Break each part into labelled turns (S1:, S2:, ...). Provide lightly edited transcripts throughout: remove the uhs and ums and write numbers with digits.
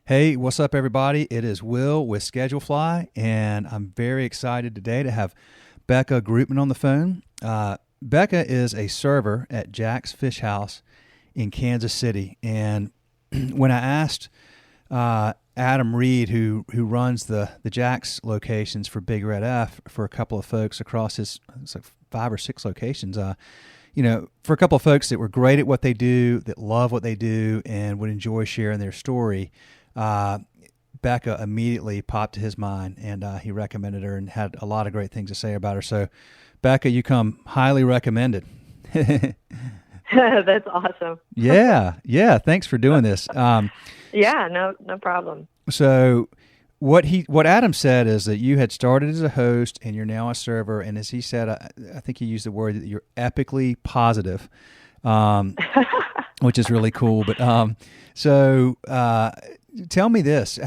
S1: Hey, what's up, everybody? It is Will with Schedulefly, and I'm very excited today to have Bekah Greutman on the phone. Bekah is a server at Jax Fish House in Kansas City, and when I asked Adam Reed, who runs the Jax locations for Big Red F, for a couple of folks across his, it's like 5 or 6 locations, for a couple of folks that were great at what they do, that love what they do, and would enjoy sharing their story. Bekah immediately popped to his mind, and he recommended her and had a lot of great things to say about her. So, Bekah, you come highly recommended.
S2: That's awesome.
S1: Yeah. Thanks for doing this.
S2: Yeah, no problem.
S1: So, what Adam said is that you had started as a host and you're now a server, and as he said, I think he used the word that you're epically positive, which is really cool. But tell me this: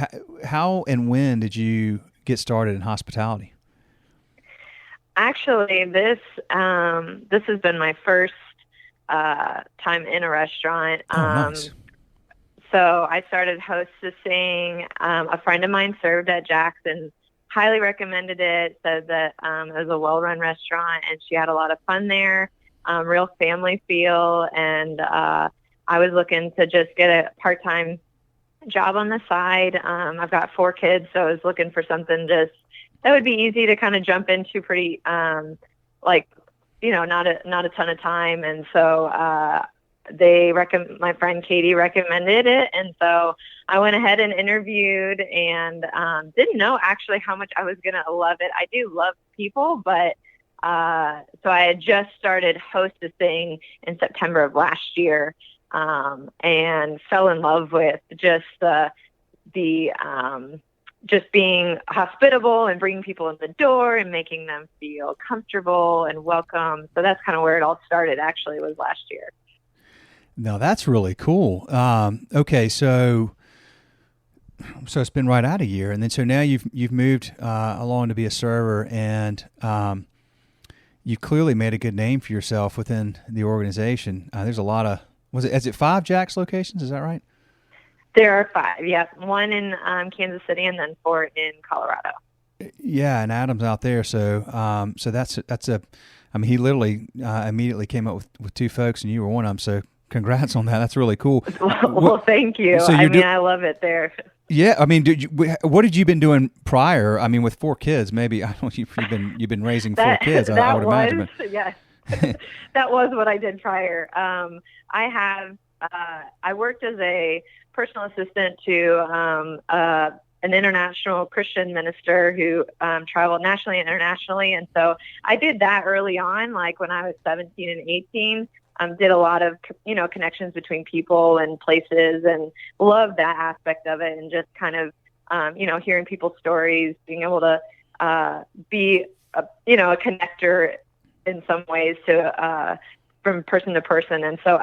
S1: how and when did you get started in hospitality?
S2: Actually, this has been my first time in a restaurant.
S1: Oh, nice.
S2: So I started hostessing. A friend of mine served at Jax and highly recommended it. Said that it was a well-run restaurant and she had a lot of fun there. Real family feel, and I was looking to just get a part-time job on the side. I've got 4 kids, so I was looking for something just that would be easy to kind of jump into pretty, not a ton of time. And so my friend Katie recommended it, and so I went ahead and interviewed, and didn't know actually how much I was gonna love it. I do love people, but so I had just started hostessing in September of last year. And fell in love with just just being hospitable and bringing people in the door and making them feel comfortable and welcome. So that's kind of where it all started. Actually, was last year.
S1: No, that's really cool. Okay, so it's been right out a year, and then so now you've moved along to be a server, and you've clearly made a good name for yourself within the organization. There's a lot of is it 5 Jax locations? Is that right?
S2: There are 5, yes. 1 in Kansas City and then 4 in Colorado.
S1: Yeah, and Adam's out there, so that's he literally immediately came up with 2 folks, and you were one of them. So congrats on that. That's really cool.
S2: Well, thank you. So I love it there.
S1: Yeah, what had you been doing prior? I mean, with 4 kids, maybe I don't know. You've been raising 4 kids. I would imagine.
S2: Yes. That was what I did prior. I worked as a personal assistant to an international Christian minister who traveled nationally and internationally. And so I did that early on, like when I was 17 and 18, did a lot of, connections between people and places, and loved that aspect of it. And just kind of, hearing people's stories, being able to be a connector in some ways to from person to person. And so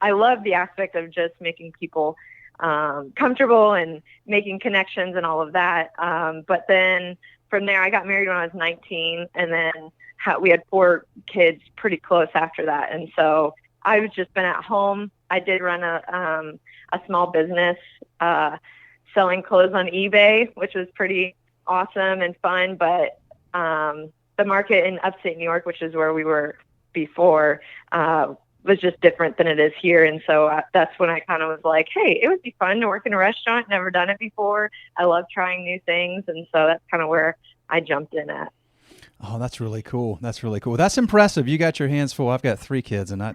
S2: I love the aspect of just making people comfortable and making connections and all of that. But then from there, I got married when I was 19, and then we had 4 kids pretty close after that. And so I've just been at home. I did run a small business selling clothes on eBay, which was pretty awesome and fun. But the market in upstate New York, which is where we were before, was just different than it is here. And so that's when I kind of was like, hey, it would be fun to work in a restaurant. Never done it before. I love trying new things. And so that's kind of where I jumped in at.
S1: Oh, that's really cool. That's impressive. You got your hands full. I've got 3 kids, and I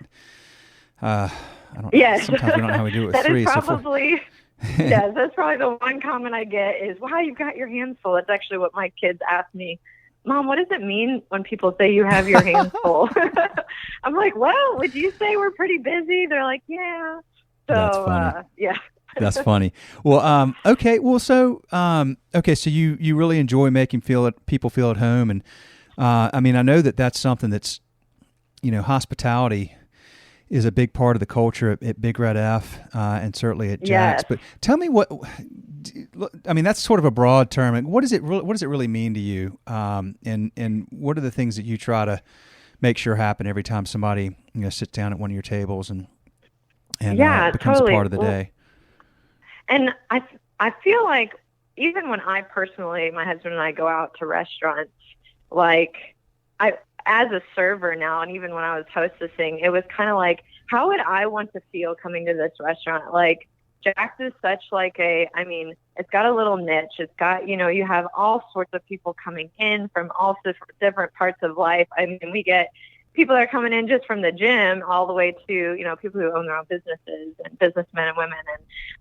S1: don't.
S2: Yes.
S1: Sometimes we don't know how we do it with
S2: that
S1: 3.
S2: Is probably, yes, that's probably the one comment I get is, wow, you've got your hands full. That's actually what my kids ask me. Mom, what does it mean when people say you have your hands full? I'm like, well, would you say we're pretty busy? They're like, yeah. So,
S1: that's funny.
S2: Yeah.
S1: That's funny. Well, okay. Well, so you really enjoy making people feel at home, and I know that's something that's, hospitality is a big part of the culture at Big Red F, and certainly at Jax.
S2: Yes.
S1: But tell me that's sort of a broad term. What does it really mean to you? And what are the things that you try to make sure happen every time somebody sits down at one of your tables and becomes
S2: totally.
S1: a part of the day?
S2: And I feel like even when I personally, my husband and I go out to restaurants, like I, as a server now, and even when I was hostessing, it was kind of like, how would I want to feel coming to this restaurant? Like Jax is such like I mean, it's got a little niche. It's got, you have all sorts of people coming in from all different parts of life. I mean, we get people that are coming in just from the gym all the way to, people who own their own businesses and businessmen and women.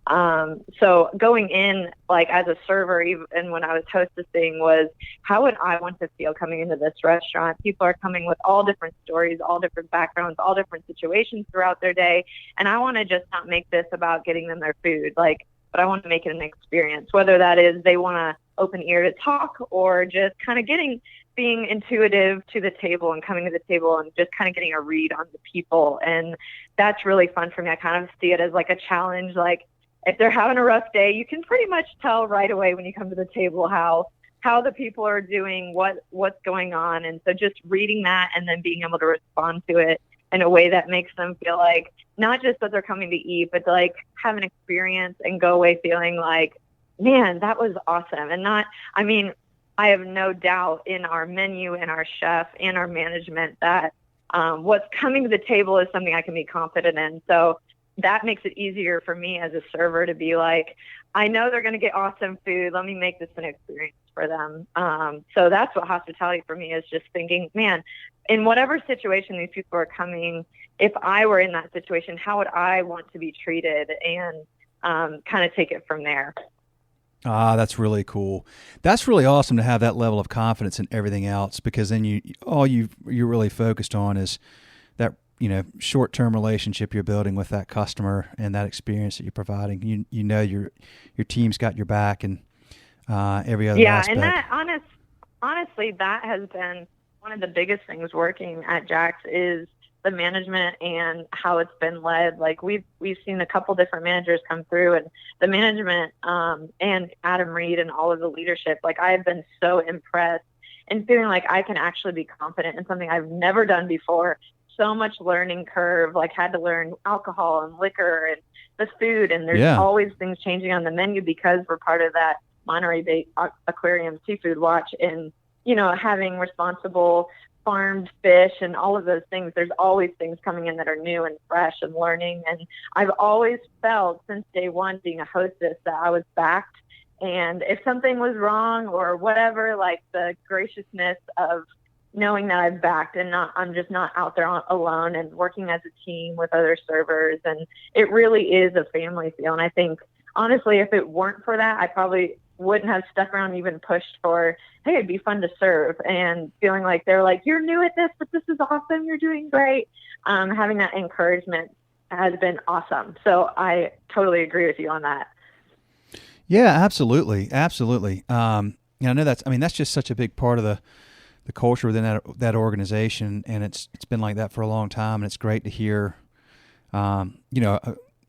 S2: And so going in like as a server, even when I was hostessing, was how would I want to feel coming into this restaurant? People are coming with all different stories, all different backgrounds, all different situations throughout their day. And I want to just not make this about getting them their food, but I want to make it an experience, whether that is they want to open ear to talk or just kind of being intuitive to the table and coming to the table and just kind of getting a read on the people. And that's really fun for me. I kind of see it as like a challenge. Like if they're having a rough day, you can pretty much tell right away when you come to the table how the people are doing, what's going on. And so just reading that and then being able to respond to it in a way that makes them feel like not just that they're coming to eat, but to like have an experience and go away feeling like, man, that was awesome. And I have no doubt in our menu and our chef and our management that what's coming to the table is something I can be confident in. So that makes it easier for me as a server to be like, I know they're going to get awesome food. Let me make this an experience for them. So that's what hospitality for me is, just thinking, man, in whatever situation these people are coming, if I were in that situation, how would I want to be treated, and kind of take it from there.
S1: Ah, that's really cool. That's really awesome to have that level of confidence in everything else, because then you're really focused on is that, short-term relationship you're building with that customer and that experience that you're providing. Your team's got your back, and every other aspect.
S2: And that honestly, that has been one of the biggest things working at Jax is the management and how it's been led. Like we've seen a couple different managers come through, and the management and Adam Reed and all of the leadership, like I have been so impressed and feeling like I can actually be confident in something I've never done before. So much learning curve, like had to learn alcohol and liquor and the food, and there's always things changing on the menu because we're part of that Monterey Bay Aquarium Seafood Watch, and having responsible farmed fish and all of those things. There's always things coming in that are new and fresh and learning. And I've always felt since day one being a hostess that I was backed. And if something was wrong or whatever, like the graciousness of knowing that I'm backed and I'm just not out there alone and working as a team with other servers. And it really is a family feel. And I think, honestly, if it weren't for that, I probably wouldn't have stuck around and even pushed for, hey, it'd be fun to serve, and feeling like they're like, you're new at this, but this is awesome. You're doing great. Having that encouragement has been awesome. So I totally agree with you on that.
S1: Yeah, absolutely. Absolutely. I know that's just such a big part of the culture within that organization. And it's been like that for a long time. And it's great to hear,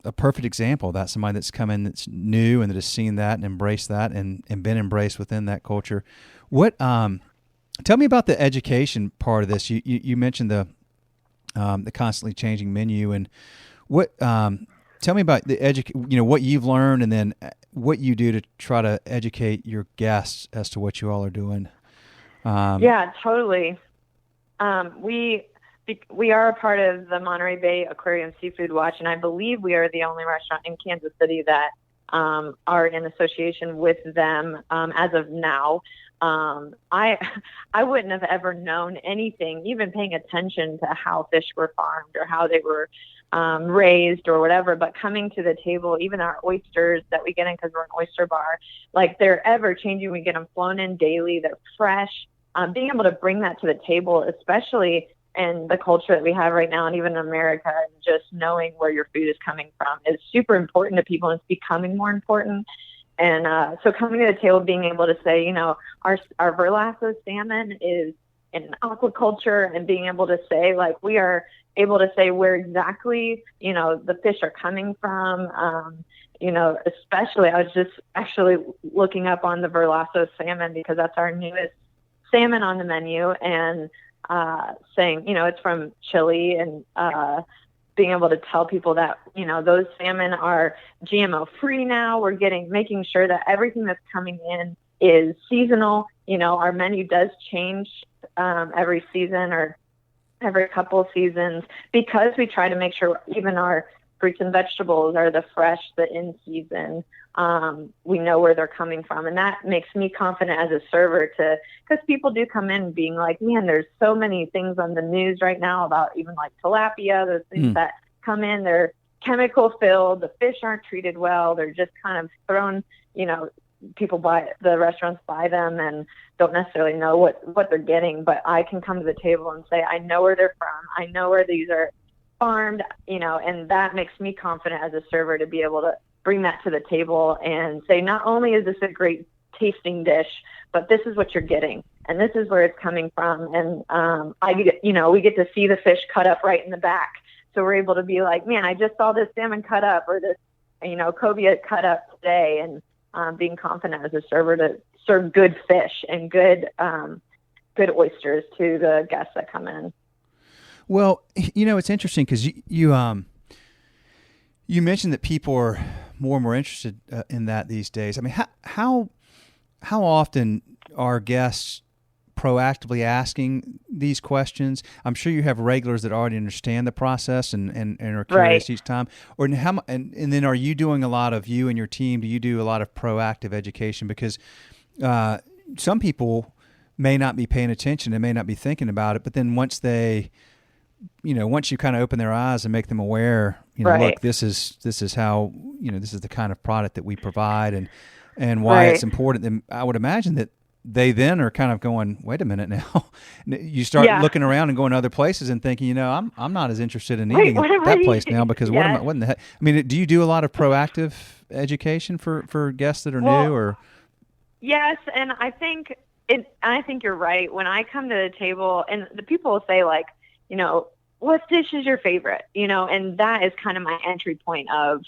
S1: a perfect example of that, somebody that's come in that's new and that has seen that and embraced that and been embraced within that culture. What, tell me about the education part of this. You mentioned the constantly changing menu, and what, tell me about what you've learned, and then what you do to try to educate your guests as to what you all are doing.
S2: Yeah, totally. We are a part of the Monterey Bay Aquarium Seafood Watch, and I believe we are the only restaurant in Kansas City that are in association with them as of now. I wouldn't have ever known anything, even paying attention to how fish were farmed or how they were raised or whatever, but coming to the table, even our oysters that we get in, because we're an oyster bar, like they're ever changing. We get them flown in daily. They're fresh. Being able to bring that to the table, especially in the culture that we have right now, and even in America, and just knowing where your food is coming from is super important to people, and it's becoming more important. And so coming to the table, being able to say, our Verlasso salmon is in aquaculture, and being able to say, like, we are able to say where exactly, the fish are coming from. Especially, I was just actually looking up on the Verlasso salmon because that's our newest salmon on the menu, and saying, it's from Chile, and being able to tell people that, those salmon are GMO free now. We're making sure that everything that's coming in is seasonal. Our menu does change every season or every couple of seasons, because we try to make sure even our fruits and vegetables are the fresh, the in season. We know where they're coming from. And that makes me confident as a server because people do come in being like, man, there's so many things on the news right now about even like tilapia, those things that come in, they're chemical filled, the fish aren't treated well. They're just kind of thrown, the restaurants buy them and don't necessarily know what they're getting. But I can come to the table and say, I know where they're from. I know where these are farmed, and that makes me confident as a server to be able to bring that to the table and say, not only is this a great tasting dish, but this is what you're getting and this is where it's coming from. And we get to see the fish cut up right in the back. So we're able to be like, man, I just saw this salmon cut up, or this, cobia cut up today. And being confident as a server to serve good fish and good oysters to the guests that come in.
S1: Well, it's interesting because you mentioned that people are more and more interested in that these days. I mean, how often are guests proactively asking these questions? I'm sure you have regulars that already understand the process and are curious each time. Or and then are you doing a lot of, you and your team, do you do a lot of proactive education? Because some people may not be paying attention and may not be thinking about it, but then once you kind of open their eyes and make them aware, look, this is how, this is the kind of product that we provide and why it's important. Then I would imagine that they then are kind of going, wait a minute now. You start looking around and going to other places and thinking, I'm not as interested in eating at that place now because what in the heck? I mean, do you do a lot of proactive education for guests that are new or?
S2: Yes. And I think you're right. When I come to the table and the people will say like, what dish is your favorite? And that is kind of my entry point of,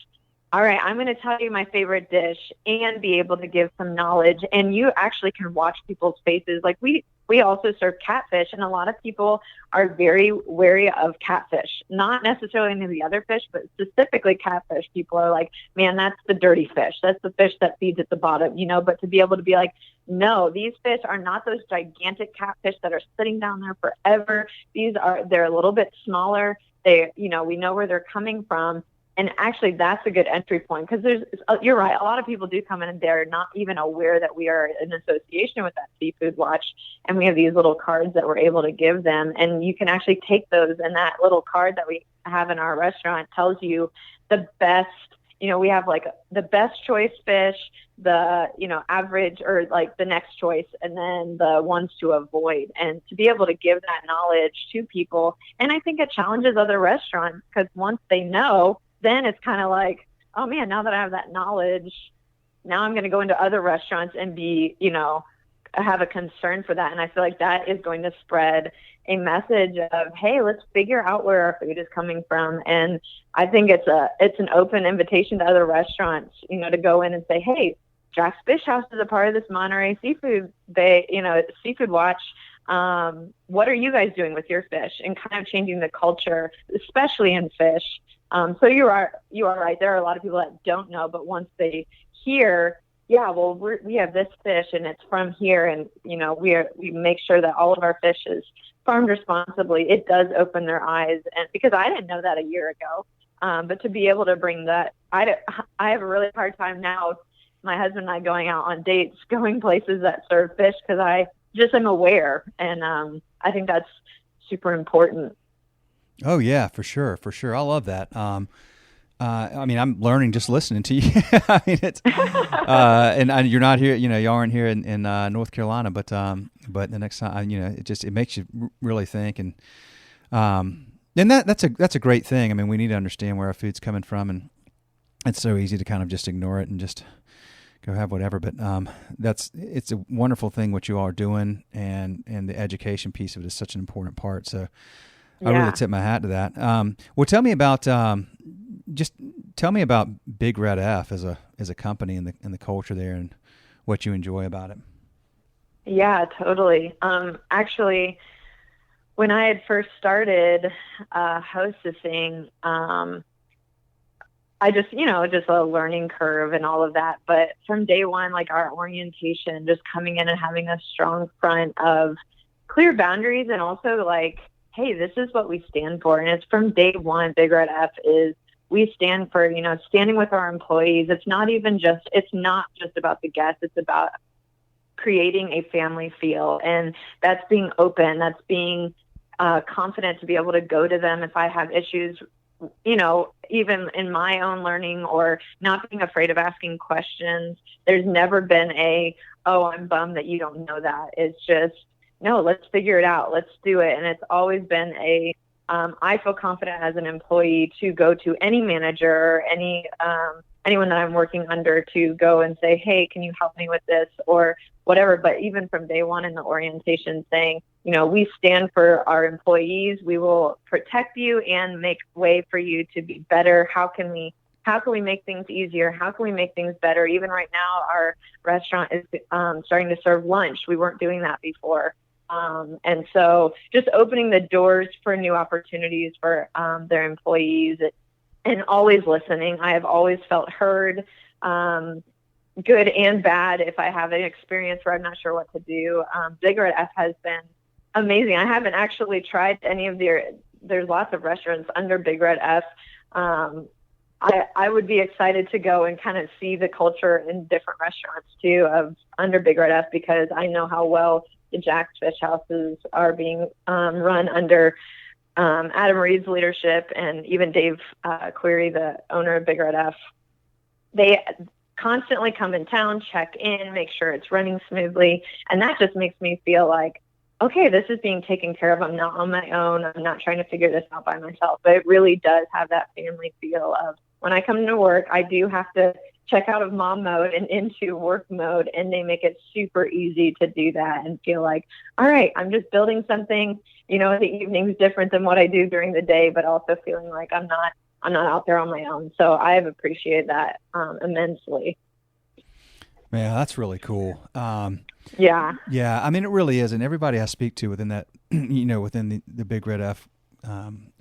S2: all right, I'm going to tell you my favorite dish and be able to give some knowledge. And you actually can watch people's faces. Like we also serve catfish, and a lot of people are very wary of catfish, not necessarily any of the other fish, but specifically catfish. People are like, man, that's the dirty fish. That's the fish that feeds at the bottom, but to be able to be like, no, these fish are not those gigantic catfish that are sitting down there forever. They're a little bit smaller. We know where they're coming from. And actually, that's a good entry point because you're right. A lot of people do come in and they're not even aware that we are in association with that Seafood Watch. And we have these little cards that we're able to give them. And you can actually take those, and that little card that we have in our restaurant tells you the best, we have like the best choice fish, the, average or like the next choice, and then the ones to avoid. And to be able to give that knowledge to people. And I think it challenges other restaurants because once they know, then it's kind of like, oh man, now that I have that knowledge, now I'm going to go into other restaurants and be, have a concern for that. And I feel like that is going to spread a message of, hey, let's figure out where our food is coming from. And I think it's an open invitation to other restaurants, to go in and say, hey, Jax Fish House is a part of this Monterey Seafood Seafood Watch. What are you guys doing with your fish? And kind of changing the culture, especially in fish. So you are right. There are a lot of people that don't know, but once they hear, we have this fish and it's from here, and we make sure that all of our fish is farmed responsibly. It does open their eyes, and because I didn't know that a year ago, but to be able to bring that, I have a really hard time now. My husband and I going out on dates, going places that serve fish because I just am aware, and I think that's super important.
S1: Oh yeah, for sure. I love that. I mean, I'm learning just listening to you. I mean, it's and you're not here. You aren't here in North Carolina, but the next time, it makes you really think, and that's a great thing. I mean, we need to understand where our food's coming from, and it's so easy to kind of just ignore it and just go have whatever. But it's a wonderful thing what you all are doing, and the education piece of it is such an important part. So. I really tip my hat to that. Well, tell me about Big Red F as a company and the culture there and what you enjoy about it.
S2: Yeah, totally. Actually, when I had first started hostessing, I just, just a learning curve and all of that. But from day one, like our orientation, just coming in and having a strong front of clear boundaries and also like, hey, this is what we stand for. And it's from day one, Big Red F is we stand for, standing with our employees. It's not just about the guests. It's about creating a family feel. And that's being open. That's being confident to be able to go to them if I have issues, even in my own learning, or not being afraid of asking questions. There's never been oh, I'm bummed that you don't know that. It's just, no, let's figure it out. Let's do it. And it's always been I feel confident as an employee to go to any manager, anyone that I'm working under, to go and say, hey, can you help me with this or whatever. But even from day one in the orientation, saying, we stand for our employees. We will protect you and make way for you to be better. How can we make things easier? How can we make things better? Even right now, our restaurant is starting to serve lunch. We weren't doing that before. And so just opening the doors for new opportunities for their employees and always listening. I have always felt heard, good and bad. If I have an experience where I'm not sure what to do, Big Red F has been amazing. I haven't actually tried any of there's lots of restaurants under Big Red F. I would be excited to go and kind of see the culture in different restaurants too of under Big Red F, because I know how well the Jax Fish Houses are being run under Adam Reed's leadership, and even Dave Query, the owner of Big Red F. They constantly come in town, check in, make sure it's running smoothly, and that just makes me feel like, okay, this is being taken care of. I'm not on my own. I'm not trying to figure this out by myself. But it really does have that family feel of, when I come to work, I do have to check out of mom mode and into work mode, and they make it super easy to do that and feel like, all right, I'm just building something, in the evenings different than what I do during the day, but also feeling like I'm not out there on my own. So I have appreciated that immensely.
S1: Yeah, that's really cool.
S2: Yeah.
S1: Yeah, I mean, it really is. And everybody I speak to within that, within the Big Red F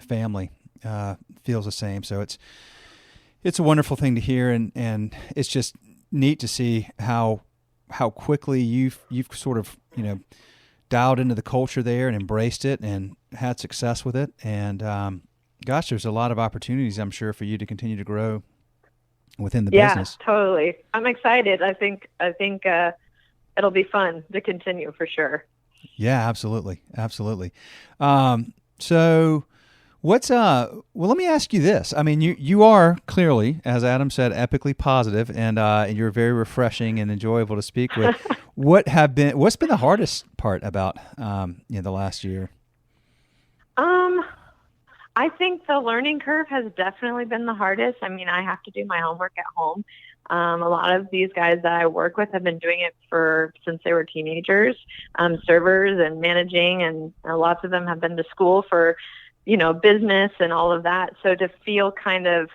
S1: family feels the same. So it's a wonderful thing to hear. And it's just neat to see how quickly you've sort of, dialed into the culture there and embraced it and had success with it. And gosh, there's a lot of opportunities, I'm sure, for you to continue to grow within the business.
S2: Yeah, totally. I'm excited. I think it'll be fun to continue for sure.
S1: Yeah, absolutely. Absolutely. So well, let me ask you this. I mean, you are clearly, as Adam said, epically positive, and you're very refreshing and enjoyable to speak with. What's been the hardest part about, the last year?
S2: I think the learning curve has definitely been the hardest. I mean, I have to do my homework at home. A lot of these guys that I work with have been doing it since they were teenagers, servers and managing, and lots of them have been to school for, business and all of that. So to feel kind of,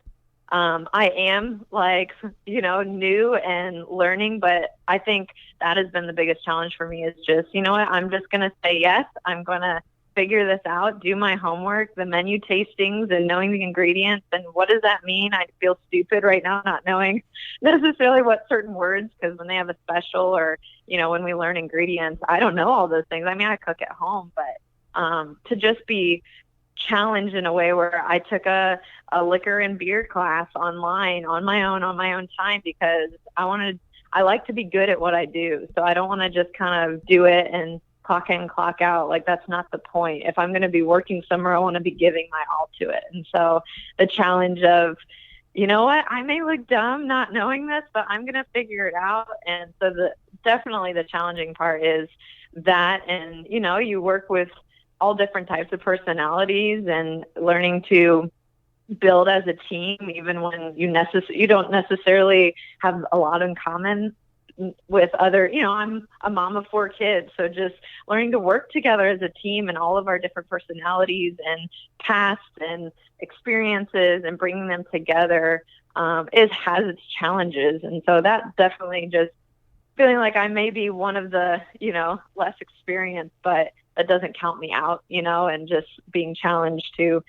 S2: I am like, new and learning, but I think that has been the biggest challenge for me is just, I'm just going to say yes. I'm going to figure this out, do my homework, the menu tastings and knowing the ingredients. And what does that mean? I feel stupid right now not knowing necessarily what certain words, because when they have a special or, when we learn ingredients, I don't know all those things. I mean, I cook at home, but to just be challenged in a way where I took a liquor and beer class online on my own time, because I like to be good at what I do. So I don't want to just kind of do it and clock in, clock out. Like, that's not the point. If I'm going to be working somewhere, I want to be giving my all to it. And so the challenge of, I may look dumb not knowing this, but I'm going to figure it out. And so definitely the challenging part is that. And, you work with all different types of personalities and learning to build as a team, even when you don't necessarily have a lot in common with other, I'm a mom of 4 kids. So just learning to work together as a team and all of our different personalities and past and experiences and bringing them together has its challenges. And so that definitely just feeling like I may be one of the, less experienced, but that doesn't count me out, and just being challenged to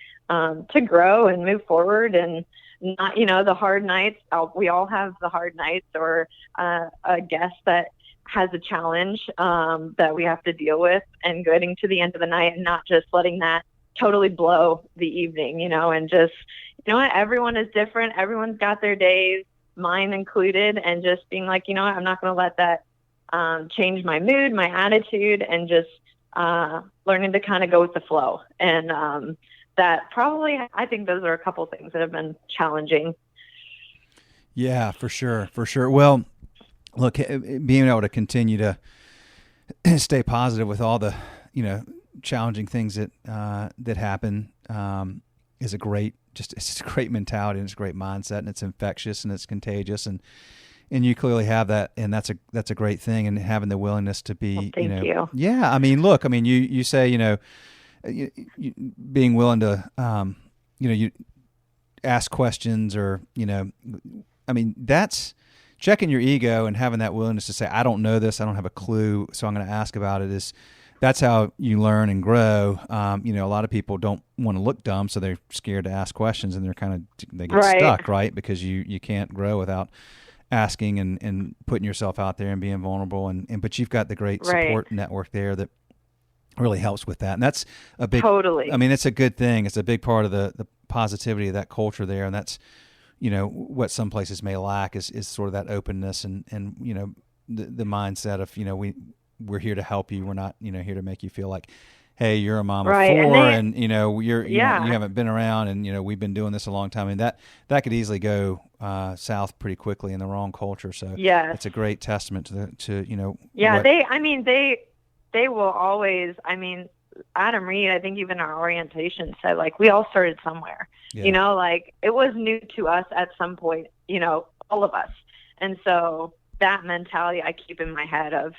S2: grow and move forward, and not, the hard nights. We all have the hard nights, or a guest that has a challenge that we have to deal with, and getting to the end of the night and not just letting that totally blow the evening, and just, what, everyone is different. Everyone's got their days, mine included, and just being like, what, I'm not going to let that change my mood, my attitude, and just learning to kind of go with the flow. And that probably, I think those are a couple things that have been challenging.
S1: Yeah, for sure. For sure. Well, look, being able to continue to stay positive with all the, challenging things that happen is it's a great mentality, and it's a great mindset, and it's infectious, and it's contagious, and you clearly have that, and that's a great thing, and having the willingness to be,
S2: well, thank you.
S1: Yeah, I mean, look, I mean, you say, you being willing to, you ask questions, or, I mean, that's checking your ego and having that willingness to say, I don't know this, I don't have a clue, so I'm going to ask about it. That's how you learn and grow. A lot of people don't want to look dumb, so they're scared to ask questions, and they get stuck, right? Because you can't grow without asking and putting yourself out there and being vulnerable. But you've got the great support network there that really helps with that. And that's a big,
S2: totally.
S1: I mean, it's a good thing. It's a big part of the positivity of that culture there. And that's, what some places may lack is sort of that openness and the mindset of, we're here to help you. We're not, here to make you feel like, hey, you're a mom of four, and you haven't been around, and we've been doing this a long time. And that could easily go south pretty quickly in the wrong culture. So it's a great testament to
S2: Yeah, they will always. I mean, Adam Reed, I think even our orientation said, like, we all started somewhere.
S1: Yeah.
S2: Like, it was new to us at some point. All of us, and so that mentality I keep in my head of,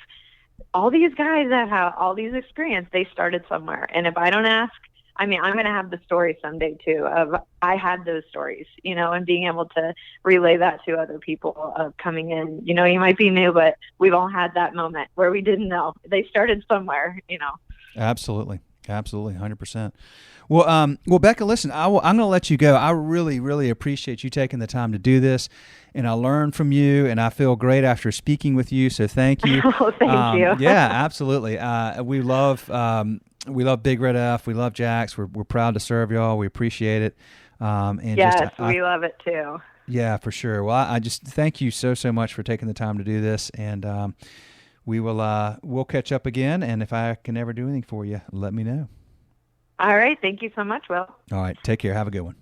S2: all these guys that have all these experience, they started somewhere. And if I don't ask, I mean, I'm going to have the story someday too of I had those stories, and being able to relay that to other people of coming in, you might be new, but we've all had that moment where we didn't know. They started somewhere,
S1: Absolutely. Absolutely. 100%. Well, Bekah, listen, I'm going to let you go. I really, really appreciate you taking the time to do this, and I learned from you, and I feel great after speaking with you. So thank you.
S2: Oh, thank you.
S1: Yeah, absolutely. We love Big Red F. We love Jax. We're proud to serve y'all. We appreciate it. And
S2: yes, we love it too.
S1: Yeah, for sure. Well, I just thank you so much for taking the time to do this, and we'll catch up again. And if I can ever do anything for you, let me know.
S2: All right. Thank you so much, Will.
S1: All right. Take care. Have a good one.